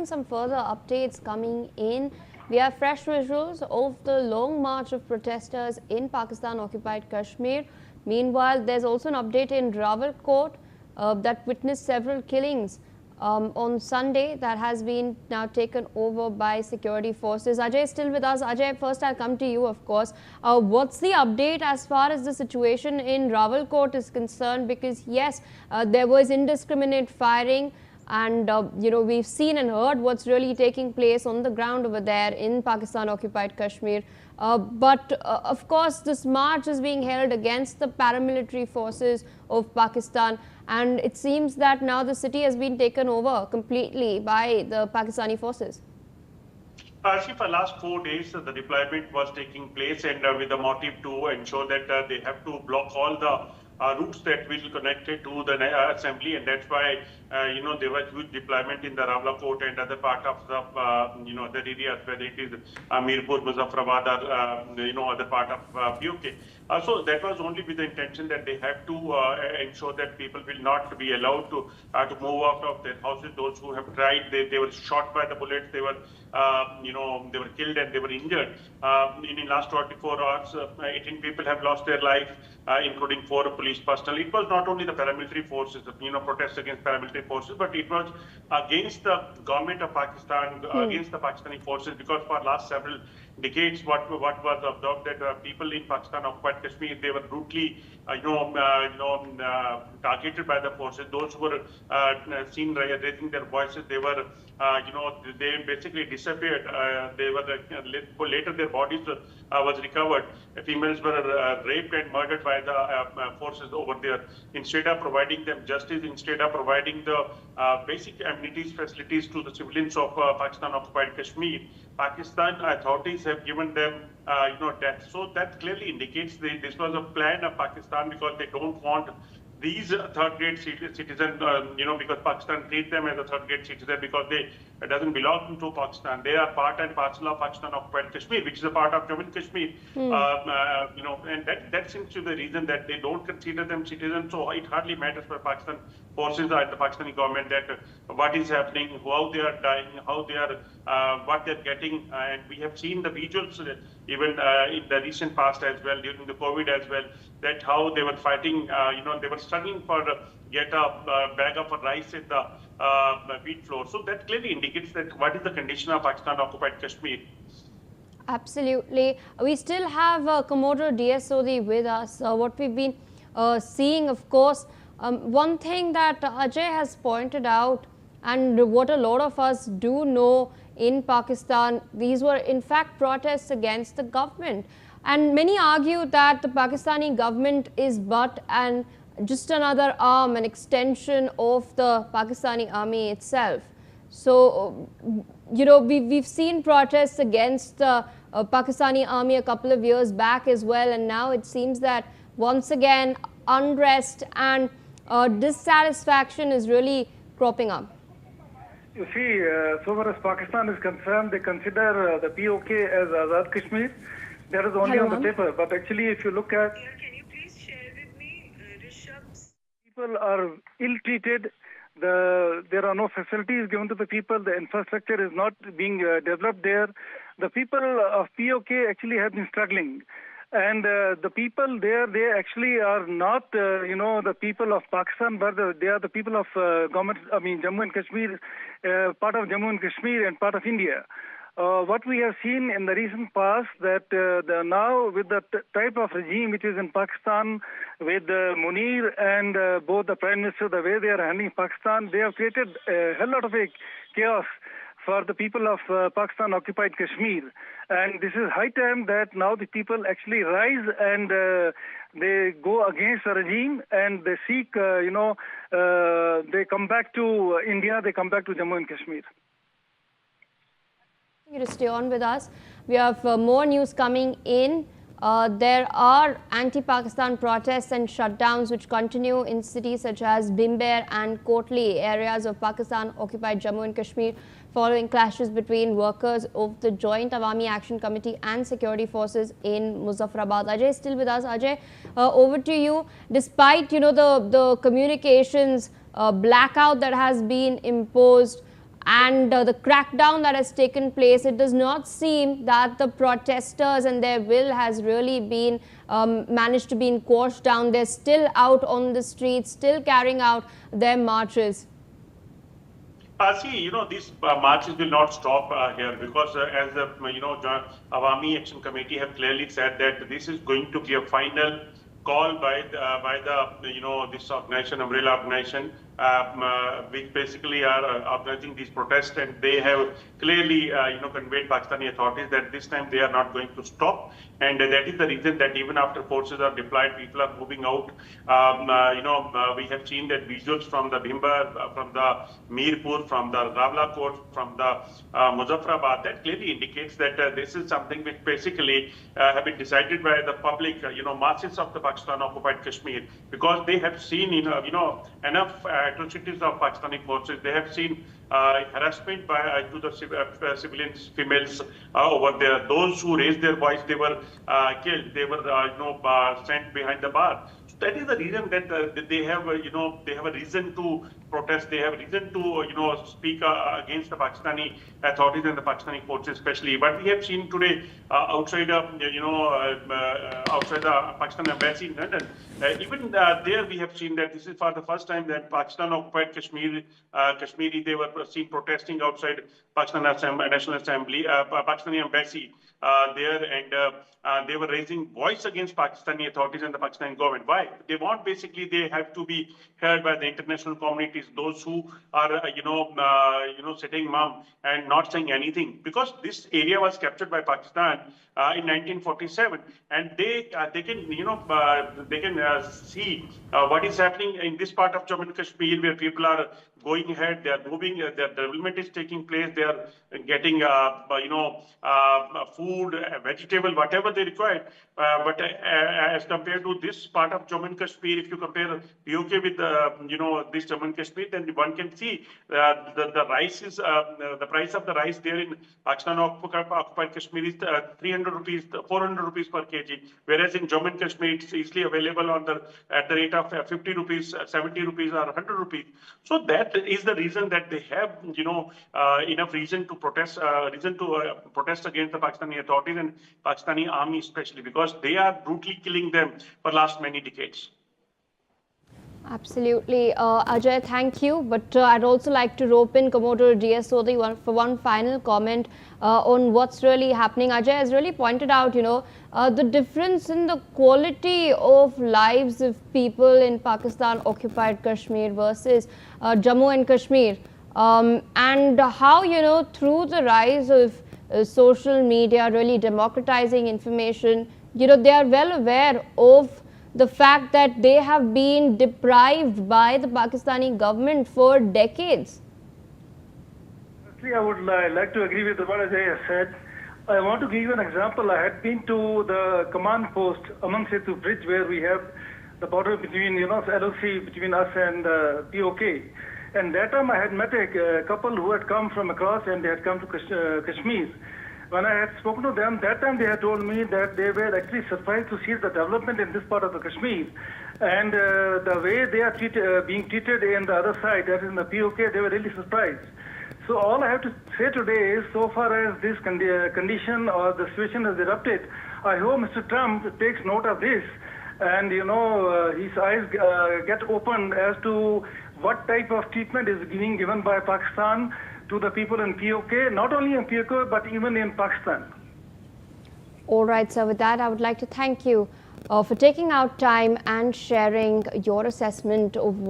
some further updates coming in. We have fresh visuals of the long march of protesters in Pakistan-occupied Kashmir. Meanwhile, there's also an update in Rawalakot that witnessed several killings on Sunday that has been now taken over by security forces. Ajay is still with us. Ajay, first I'll come to you, of course. What's the update as far as the situation in Rawalakot is concerned? Because yes, there was indiscriminate firing, and we've seen and heard what's really taking place on the ground over there in Pakistan-occupied Kashmir. But of course, this march is being held against the paramilitary forces of Pakistan, and it seems that now the city has been taken over completely by the Pakistani forces. See, for the last 4 days, the deployment was taking place, and with the motive to ensure that they have to block all the routes that will connect it to the assembly, and that's why there was huge deployment in the Rawalakot and other part of the other areas, whether it is Mirpur, Muzaffarabad, or other part of POK. So that was only with the intention that they have to ensure that people will not be allowed to move out of their houses. Those who have tried, they were shot by the bullets, they were they were killed and they were injured. In the last 24 hours, 18 people have lost their life, including 4 police personnel. It was not only the paramilitary forces, protests against paramilitary forces, but it was against the government of Pakistan, against the Pakistani forces, because for last several decades, what was observed that people in Pakistan-occupied Kashmir, they were brutally, targeted by the forces. Those who were seen raising their voices, they were, they basically disappeared. They were later their bodies was recovered. Females were raped and murdered by the forces over there. Instead of providing them justice, instead of providing the basic amenities, facilities to the civilians of Pakistan-occupied Kashmir, Pakistan authorities have given them, death. So that clearly indicates this was a plan of Pakistan, because they don't want these third-grade citizens, because Pakistan treats them as a third-grade citizen because they doesn't belong to Pakistan. They are part and parcel of Pakistan-occupied Kashmir, which is a part of Jammu and Kashmir. And that seems to be the reason that they don't consider them citizens. So it hardly matters for Pakistan forces and the Pakistani government that what is happening, how they are dying, how they are, what they're getting. And we have seen the visuals even in the recent past as well, during the COVID as well, that how they were fighting, they were struggling for get a bag of rice in the wheat flour. So that clearly indicates that what is the condition of Pakistan-occupied Kashmir. Absolutely. We still have Commodore DSOD with us. What we've been seeing, of course, one thing that Ajay has pointed out, and what a lot of us do know in Pakistan, these were in fact protests against the government. And many argue that the Pakistani government is but just another arm, an extension of the Pakistani army itself. So, we've seen protests against the Pakistani army a couple of years back as well, and now it seems that once again unrest and dissatisfaction is really cropping up. You see, so far as Pakistan is concerned, they consider the POK as Azad Kashmir. That is only on the paper, but actually if you look at... Can you please share with me Rishabh's? People are ill-treated. There are no facilities given to the people. The infrastructure is not being developed there. The people of POK actually have been struggling. And the people there, they actually are not, the people of Pakistan, but they are the people of Jammu and Kashmir, part of Jammu and Kashmir and part of India. What we have seen in the recent past that now with the type of regime which is in Pakistan, with Munir and both the Prime Minister, the way they are handling Pakistan, they have created a hell lot of a chaos for the people of Pakistan-occupied Kashmir. And this is high time that now the people actually rise and they go against the regime and they seek, they come back to India, they come back to Jammu and Kashmir. You to stay on with us. We have more news coming in. There are anti-Pakistan protests and shutdowns which continue in cities such as Bimber and Kotli, areas of Pakistan-occupied Jammu and Kashmir, following clashes between workers of the Joint Awami Action Committee and security forces in Muzaffarabad. Ajay is still with us. Ajay, over to you. Despite the communications blackout that has been imposed, and the crackdown that has taken place, it does not seem that the protesters and their will has really been managed to be quashed down. They're still out on the streets, still carrying out their marches. See, these marches will not stop here because as the, Awami Action Committee have clearly said that this is going to be a final call by the this organization, umbrella organization, which basically are organizing these protests, and they have clearly conveyed Pakistani authorities that this time they are not going to stop, and that is the reason that even after forces are deployed, people are moving out. We have seen that visuals from the Bhimbar, from the Mirpur, from the Rawalakot, from the Muzaffarabad, that clearly indicates that this is something which basically have been decided by the public, masses of the Pakistan-occupied Kashmir, because they have seen, enough atrocities of Pakistani forces. They have seen harassment by to the civilians, females over there. Those who raised their voice, they were killed. They were sent behind the bar. So that is the reason that they have they have a reason to protest. They have a reason to speak against the Pakistani authorities and the Pakistani forces especially. But we have seen today outside outside the Pakistan embassy in London, even there we have seen that this is for the first time that Pakistan-occupied Kashmiri, they were seen protesting outside Pakistan National Assembly, Pakistani embassy there, and they were raising voice against Pakistani authorities and the Pakistani government. Why? They want, basically, they have to be heard by the international communities, those who are sitting mum and not saying anything, because this area was captured by Pakistan in 1947, and they can see what is happening in this part of Jammu and Kashmir, where people are going ahead, they are moving, their development is taking place, they are getting food, vegetable, whatever they require. But as compared to this part of Jammu and Kashmir, if you compare POK with this Jammu and Kashmir, then one can see the rice is the price of the rice there in Pakistan-occupied Kashmir is 300 rupees, 400 rupees per kg, whereas in Jammu and Kashmir it's easily available at the rate of 50 rupees, 70 rupees, or 100 rupees. So that is the reason that they have enough reason to protest, protest against the Pakistani authorities and Pakistani army especially, because they are brutally killing them for last many decades. Absolutely. Ajay, thank you. But I'd also like to rope in Commodore D.S. Sodhi for one final comment on what's really happening. Ajay has really pointed out, the difference in the quality of lives of people in Pakistan-occupied Kashmir versus Jammu and Kashmir. And how, through the rise of social media really democratizing information, they are well aware of the fact that they have been deprived by the Pakistani government for decades. Firstly, I would like to agree with what Ajay has said. I want to give you an example. I had been to the command post Amang Setu Bridge, where we have the border between, LOC between us and POK. And that time I had met a couple who had come from across, and they had come to Kashmir. When I had spoken to them, that time they had told me that they were actually surprised to see the development in this part of the Kashmir. And the way they are being treated in the other side, that is in the POK, they were really surprised. So all I have to say today is, so far as this condition or the situation has erupted, I hope Mr. Trump takes note of this, and his eyes get opened as to what type of treatment is being given by Pakistan to the people in POK, not only in POK, but even in Pakistan. All right, sir. With that, I would like to thank you for taking out time and sharing your assessment of what